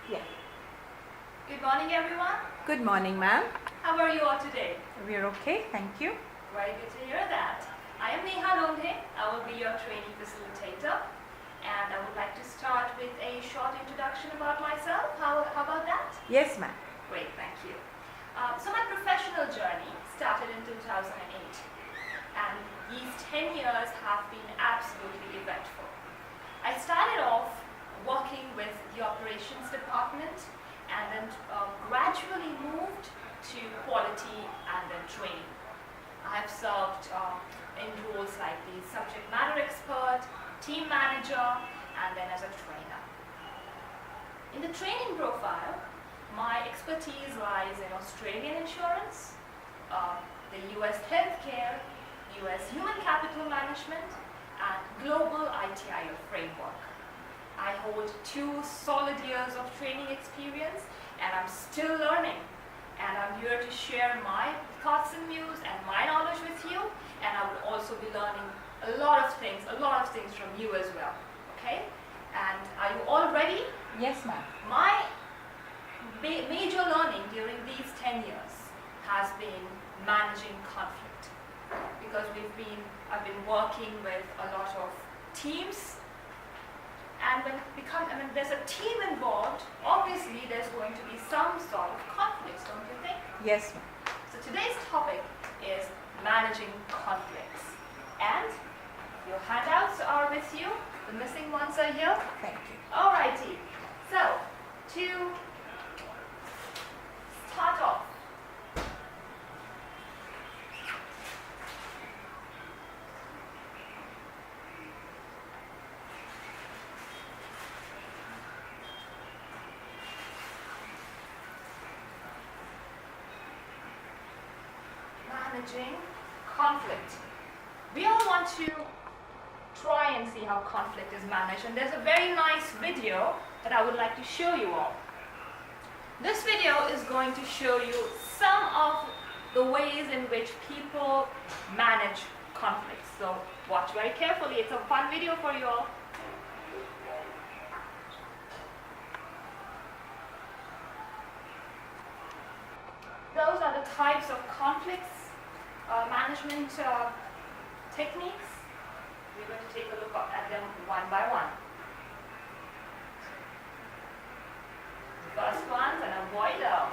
Yeah. Good morning, everyone. Good morning, ma'am. How are you all today? We're okay, thank you. Very good to hear that. I am Neha Londhe. I will be your training facilitator. And I would like to start with a short introduction about myself. How about that? Yes, ma'am. Great, thank you. So my professional journey started in 2008. And these 10 years have been absolutely eventful. I started off working with the operations department and then gradually moved to quality and then training. I have served in roles like the subject matter expert, team manager, and then as a trainer. In the training profile, my expertise lies in Australian insurance, the US healthcare, US human capital management, and global ITIL framework. I hold 2 solid years of training experience and I'm still learning. And I'm here to share my thoughts and views and my knowledge with you. And I will also be learning a lot of things from you as well. Okay? And are you all ready? Yes, ma'am. My major learning during these 10 years has been managing conflict. Because I've been working with a lot of teams. And when there's a team involved, obviously there's going to be some sort of conflicts, don't you think? Yes, ma'am. So today's topic is managing conflicts. And your handouts are with you. The missing ones are here. Thank you. Alrighty. So, to start off, managing conflict. We all want to try and see how conflict is managed, and there's a very nice video that I would like to show you all. This video is going to show you some of the ways in which people manage conflicts. So watch very carefully. It's a fun video for you all. Those are the types of conflicts management techniques. We're going to take a look at them one by one. The first one's an avoider.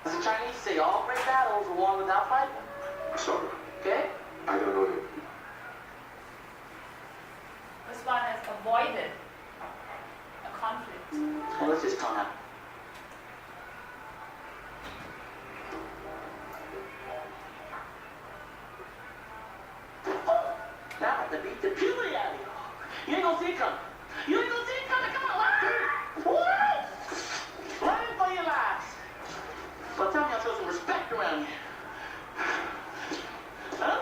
As the Chinese say, all great battles are won without fighting. Sorry, Okay? I don't know him. This one has avoided a conflict. Well, let's just calm down. Now, to beat the puberty out of you. You ain't gonna see it coming. You ain't gonna see it coming. Come on, Woo! Run for your lives. Well, tell me I'll show some respect around you. Huh?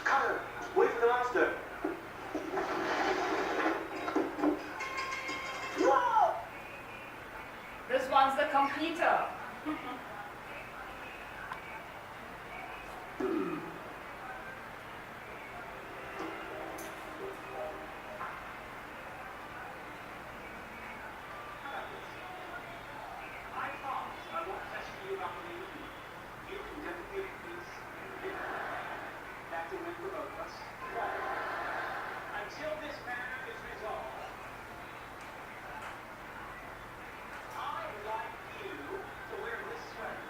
Cutter, wait for the master. Whoa! This one's the completer. Until this matter is resolved, I'd like you to wear this sweater.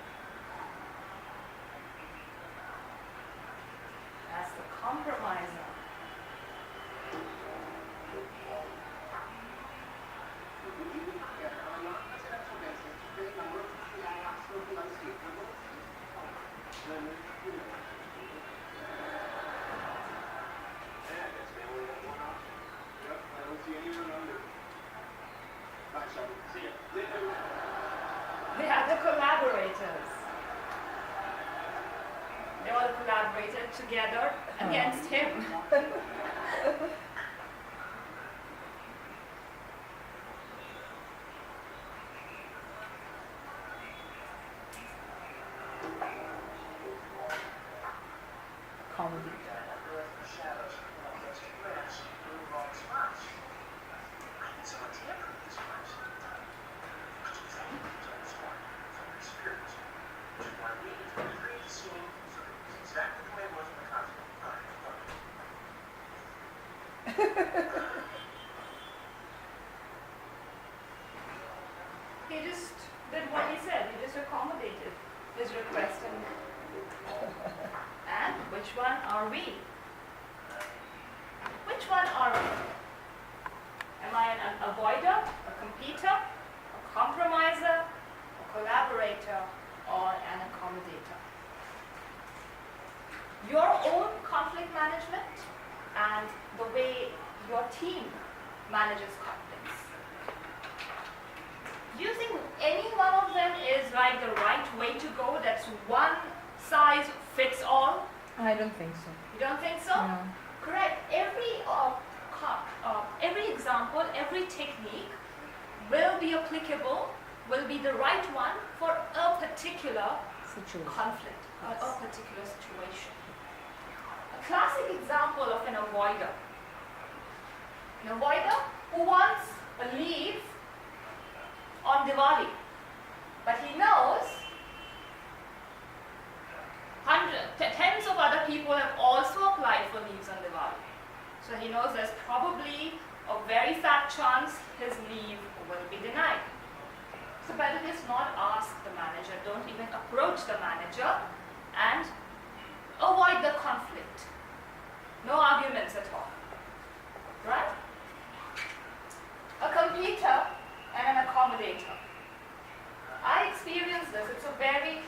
That's the compromiser. They are the collaborators. They all collaborated together against him. Comedy. He just did what he said. He just accommodated his request. And which one are we? Which one are we? Am I an avoider, a completer, a compromiser, a collaborator, or an accommodator? Your own conflict management and the way your team manages conflicts. Do you think any one of them is like the right way to go? That's one size fits all? I don't think so. You don't think so? No. Correct. Every example, every technique will be applicable, will be the right one for a particular Situation. conflict, or Yes. a particular situation. A classic example of an avoider. An avoider who wants a leave on Diwali, but he knows tens of other people have also applied for leaves on Diwali. So he knows there's probably a very fat chance his leave will be denied. So better just not ask the manager, don't even approach the manager, and avoid the conflict. No arguments at all. Right? A completer and an accommodator. I experienced this. It's a very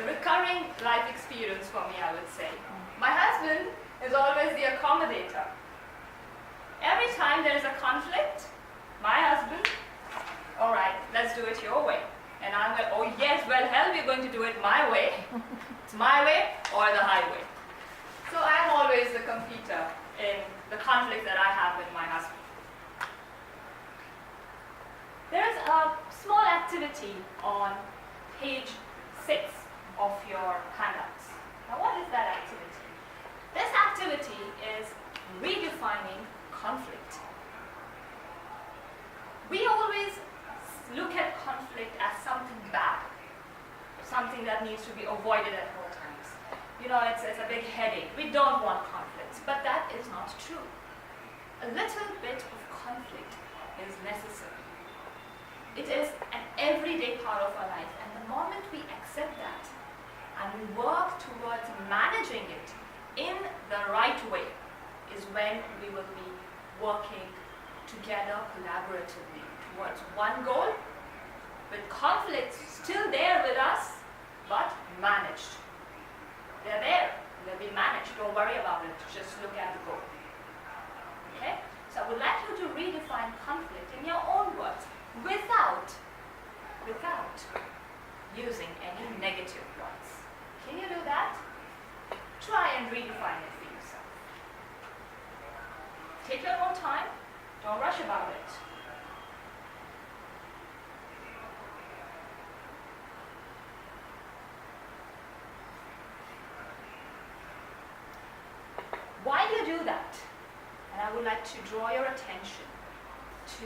recurring life experience for me, I would say. My husband is always the accommodator. Every time there is a conflict, my husband, all right, let's do it your way. And I'm like, oh yes, well hell, we're going to do it my way. It's my way or the highway. So I'm always the completer in the conflict that I have with my husband. There's a small activity on page 6 of your handouts. Now what is that activity? This activity is redefining conflict. We always look at conflict as something bad, something that needs to be avoided at all times. You know, it's a big headache. We don't want conflicts, but that is not true. A little bit of conflict is necessary. It is an everyday part of our life, and the moment we accept that and we work towards managing it in the right way is when we will be working together collaboratively towards one goal, with conflicts still there with us, but managed. They're there, they'll be managed, don't worry about it, just look at the goal. Okay? So I would like you to redefine conflict in your own words, without using any negative words. Can you do that? Try and redefine it for yourself. Take your own time, don't rush about it. While you do that, and I would like to draw your attention to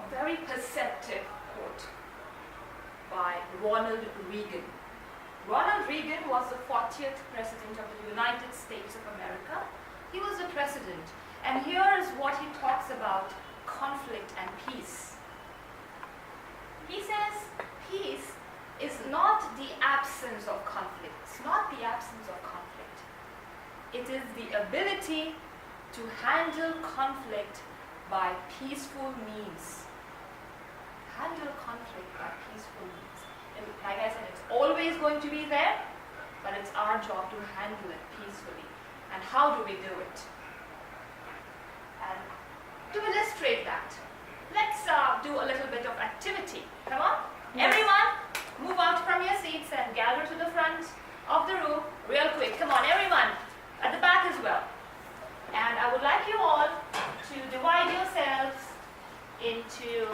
a very perceptive quote by Ronald Reagan. Ronald Reagan was the 40th President of the United States of America. He was the president, and here is what he talks about conflict and peace. He says peace is not the absence of conflict. It's not the absence of conflict. It is the ability to handle conflict by peaceful means. Handle conflict by peaceful means. And like I said, it's always going to be there, but it's our job to handle it peacefully. And how do we do it? And to illustrate that, let's do a little bit of activity. Come on. Yes. Everyone, move out from your seats and gather to the front of the room real quick. Come on, everyone. At the back as well. And I would like you all to divide yourselves into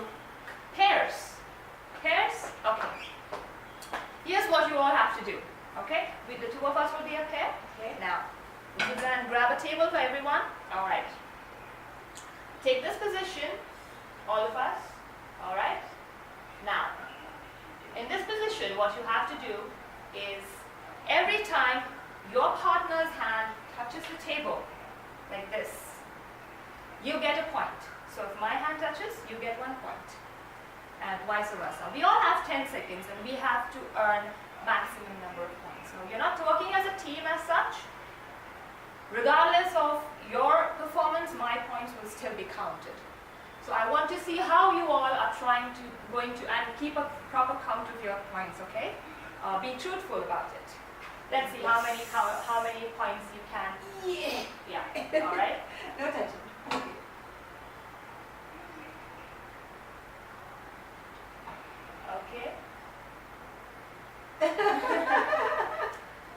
pairs. Pairs? Okay. Here's what you all have to do. Okay? The two of us will be a pair. Okay. Now, would you then grab a table for everyone? All right. Take this position, all of us. All right. Now, in this position, what you have to do is every time your partner's hand touches the table, like this, you get a point. So if my hand touches, you get 1 point. And vice versa. We all have 10 seconds and we have to earn maximum number of points. So you're not working as a team as such. Regardless of your performance, my points will still be counted. So I want to see how you all are going to and keep a proper count of your points, okay? Be truthful about it. Let's see how many points you can. Yeah. All right. No tension. Okay. Okay.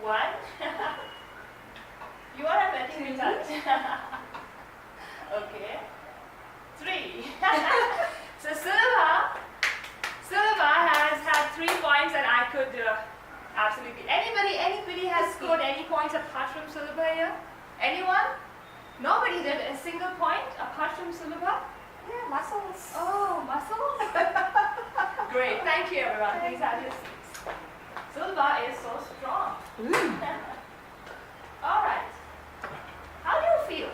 1. You are letting me touch. Okay. 3. So Sulabha has had 3 points, and I could absolutely. Anybody has scored any points apart from Sulabha here? Anyone? Nobody did a single point apart from Sulabha? Yeah, muscles. Oh, muscles? Great, thank you everyone. Please have your seats. Sulabha is so strong. Alright. How do you feel?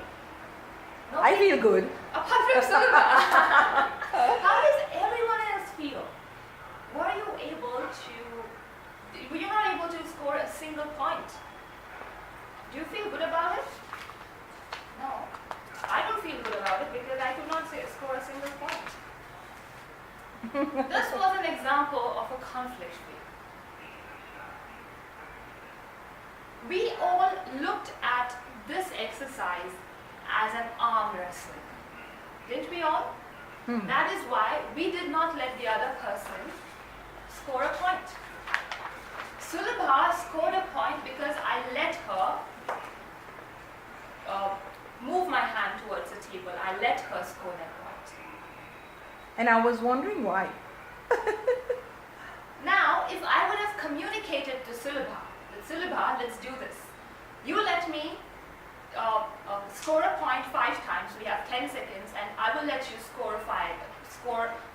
I feel good. Apart from Sulabha. How does everyone else feel? Were you not able to score a single point? Do you feel good about it? No. I don't feel good about it because I could not score a single point. This was an example of a conflict field. We all looked at this exercise as an arm wrestling. Didn't we all? That is why we did not let the other person score a point. Sulabha scored a point because I let her move my hand towards the table. I let her score that point. And I was wondering why. Now, if I would have communicated to Sulabha, let's do this. You let me score a point 5 times. We have 10 seconds, and I will let you score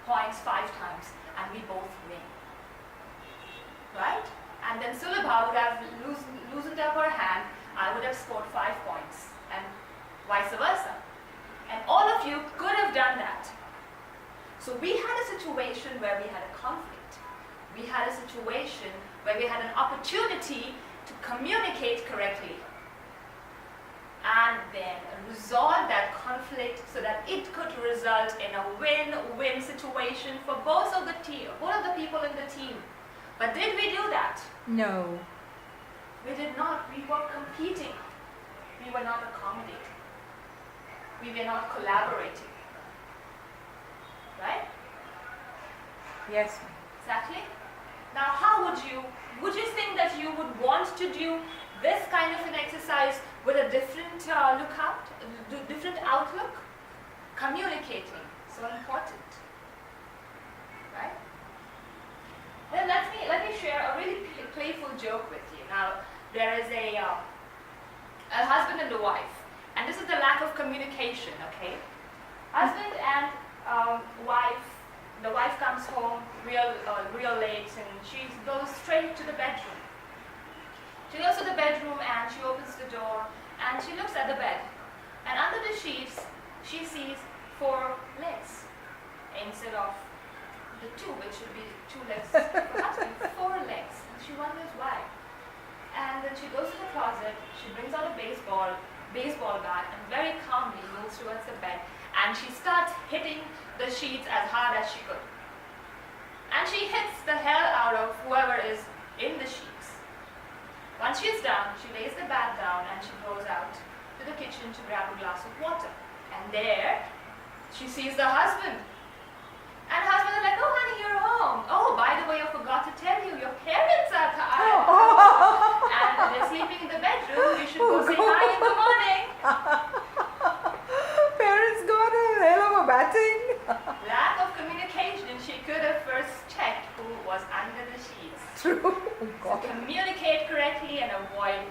points 5 times, and we both win. Right? And then Sulabha would have loosened up her hand. I would have scored 5 points, and vice versa. And all of you could have done that. So we had a situation where we had a conflict. We had a situation where we had an opportunity to communicate correctly and then resolve that conflict so that it could result in a win-win situation for both of the people in the team. But did we do that? No. We did not. We were competing. We were not accommodating. We were not collaborating. Right? Yes. Exactly. Now, how would you think that you would want to do this kind of an exercise with a different different outlook? Communicating, so important. Right? Then let me share a really playful joke with you. Now, there is a husband and a wife, and this is the lack of communication. Okay, husband and wife. The wife comes home real late, and she goes straight to the bedroom. She goes to the bedroom and she opens the door and she looks at the bed. And under the sheets, she sees 4 legs instead of the 2, which should be 2 legs for husband, 4 legs. And she wonders why. And then she goes to the closet, she brings out a baseball bat, and very calmly moves towards the bed. And she starts hitting the sheets as hard as she could. And she hits the hell out of whoever is in the sheets. Once she's done, she lays the bat down and she goes out to the kitchen to grab a glass of water. And there, she sees the husband. And the husband is like, "Oh honey, you're home. Oh, by the way, I forgot to tell you, your parents are and they're sleeping in the bedroom. You should go say hi in the morning." Parents got a hell of a batting. Lack of communication. She could have first checked who was under the sheets. True. Oh, So God. communicate correctly and avoid